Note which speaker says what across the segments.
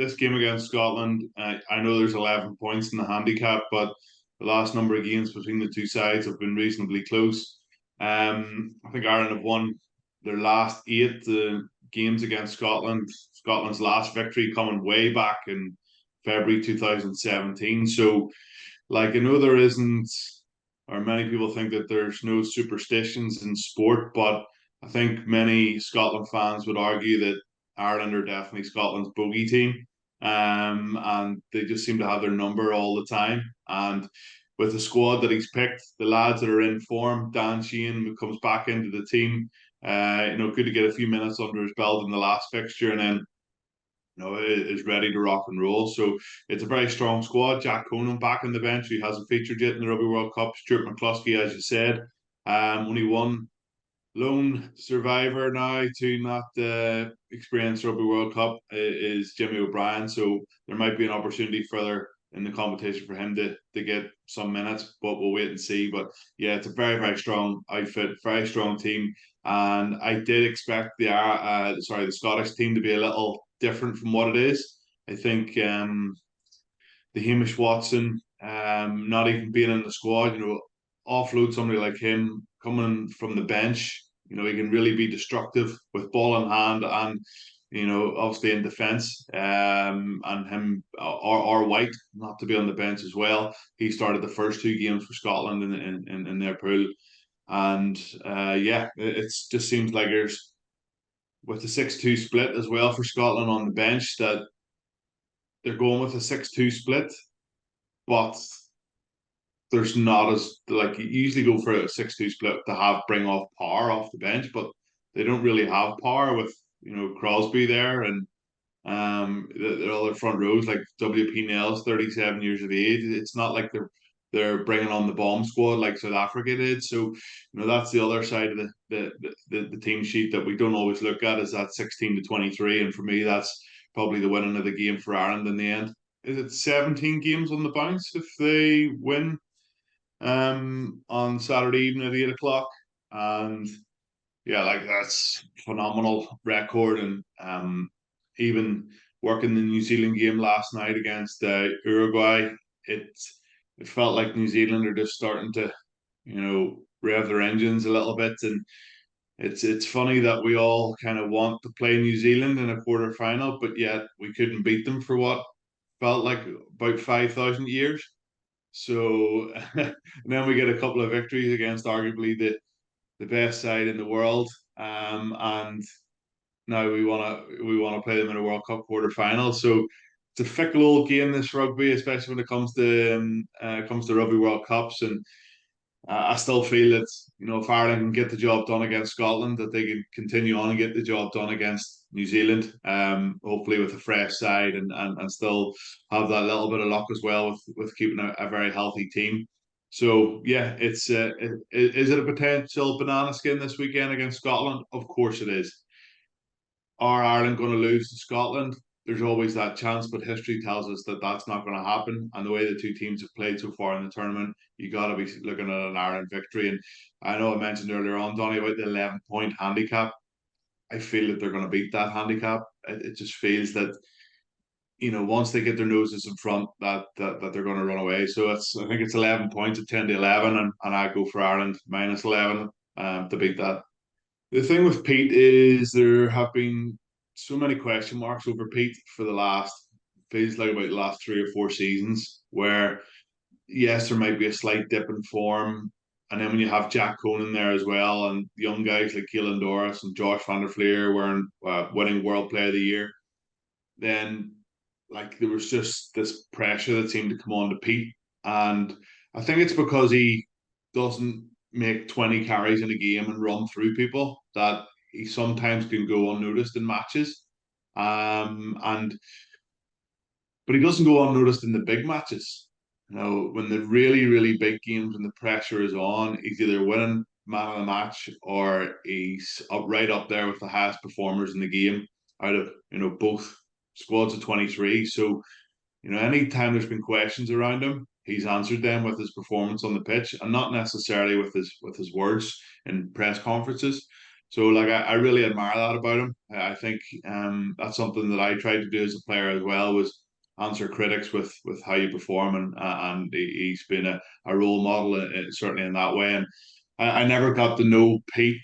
Speaker 1: this game against Scotland, I know there's 11 points in the handicap, but the last number of games between the two sides have been reasonably close. I think Ireland have won their last eight games against Scotland. Scotland's last victory coming way back in February 2017. So, like, I know there isn't, or many people think that there's no superstitions in sport, but I think many Scotland fans would argue that Ireland are definitely Scotland's bogey team. And they just seem to have their number all the time. And with the squad that he's picked, the lads that are in form, Dan Sheehan, who comes back into the team, good to get a few minutes under his belt in the last fixture, and then is ready to rock and roll. So it's a very strong squad. Jack Conan back on the bench, who hasn't featured yet in the Rugby World Cup. Stuart McCluskey, as you said, only one lone survivor now to not experience Rugby World Cup is Jimmy O'Brien. So there might be an opportunity further in the competition for him to get some minutes, but we'll wait and see. But yeah, it's a very, very strong outfit, very strong team. And I did expect the Scottish team to be a little different from what it is. I think the Hamish Watson not even being in the squad, offload somebody like him coming from the bench. He can really be destructive with ball in hand and, obviously in defence. And him or White not to be on the bench as well. He started the first two games for Scotland in their pool. And it just seems like there's, with the 6-2 split as well for Scotland on the bench, that they're going with a 6-2 split, but there's not as, like, you usually go for a 6-2 split to bring off power off the bench, but they don't really have power with Crosby there, and the other front rows like WP Nels, 37 years of age. It's not like they're bringing on the bomb squad like South Africa did. So that's the other side of the team sheet that we don't always look at, is that 16-23, and for me that's probably the winning of the game for Ireland in the end. Is it 17 games on the bounce if they win on Saturday evening at 8 o'clock? And yeah, like, that's phenomenal record. And even working the New Zealand game last night against Uruguay, it it felt like New Zealand are just starting to rev their engines a little bit. And it's funny that we all kind of want to play New Zealand in a quarter final, but yet we couldn't beat them for what felt like about 5,000 years. So and then we get a couple of victories against arguably the best side in the world. And now we wanna play them in a World Cup quarter final. So it's a fickle old game, this rugby, especially when it comes to Rugby World Cups. And I still feel that if Ireland can get the job done against Scotland, that they can continue on and get the job done against New Zealand. Hopefully with a fresh side, and still have that little bit of luck as well with keeping a very healthy team. So yeah, is it a potential banana skin this weekend against Scotland? Of course it is. Are Ireland going to lose to Scotland? There's always that chance, but history tells us that that's not going to happen. And the way the two teams have played so far in the tournament, you got to be looking at an Ireland victory. And I know I mentioned earlier on, Donny, about the 11-point handicap. I feel that they're going to beat that handicap. It just feels that once they get their noses in front, that they're going to run away. So I think it's 11 points at 10-11, and I go for Ireland -11 to beat that. The thing with Pete is there have been so many question marks over Pete for the last, feels like about the last 3 or 4 seasons, where yes, there might be a slight dip in form. And then when you have Jack Conan there as well, and young guys like Keelan Doris and Josh van der Fleer winning World Player of the Year, then, like, there was just this pressure that seemed to come on to Pete. And I think it's because he doesn't make 20 carries in a game and run through people, that he sometimes can go unnoticed in matches. And but he doesn't go unnoticed in the big matches. When the really, really big games and the pressure is on, he's either winning man of the match, or he's right up there with the highest performers in the game out of both squads of 23. So anytime there's been questions around him, he's answered them with his performance on the pitch, and not necessarily with his words in press conferences. So like I really admire that about him. I think that's something that I tried to do as a player as well, was answer critics with how you perform, and he's been a role model certainly in that way. And I never got to know Pete.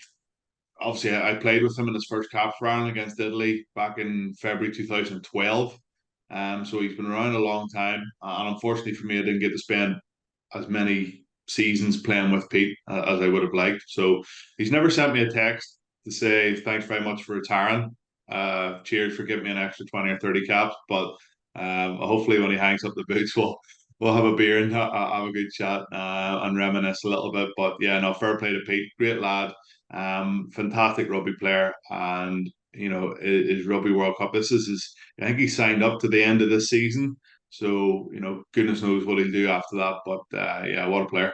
Speaker 1: Obviously, I played with him in his first cap for Ireland against Italy back in February 2012. So he's been around a long time, and unfortunately for me, I didn't get to spend as many seasons playing with Pete as I would have liked. So he's never sent me a text to say thanks very much for retiring. Cheers for giving me an extra 20 or 30 caps. But hopefully when he hangs up the boots, we'll have a beer and have a good chat and reminisce a little bit. But yeah, no, fair play to Pete. Great lad. Fantastic rugby player. And his Rugby World Cup. This is his, I think he signed up to the end of this season. So, goodness knows what he'll do after that. But yeah, what a player.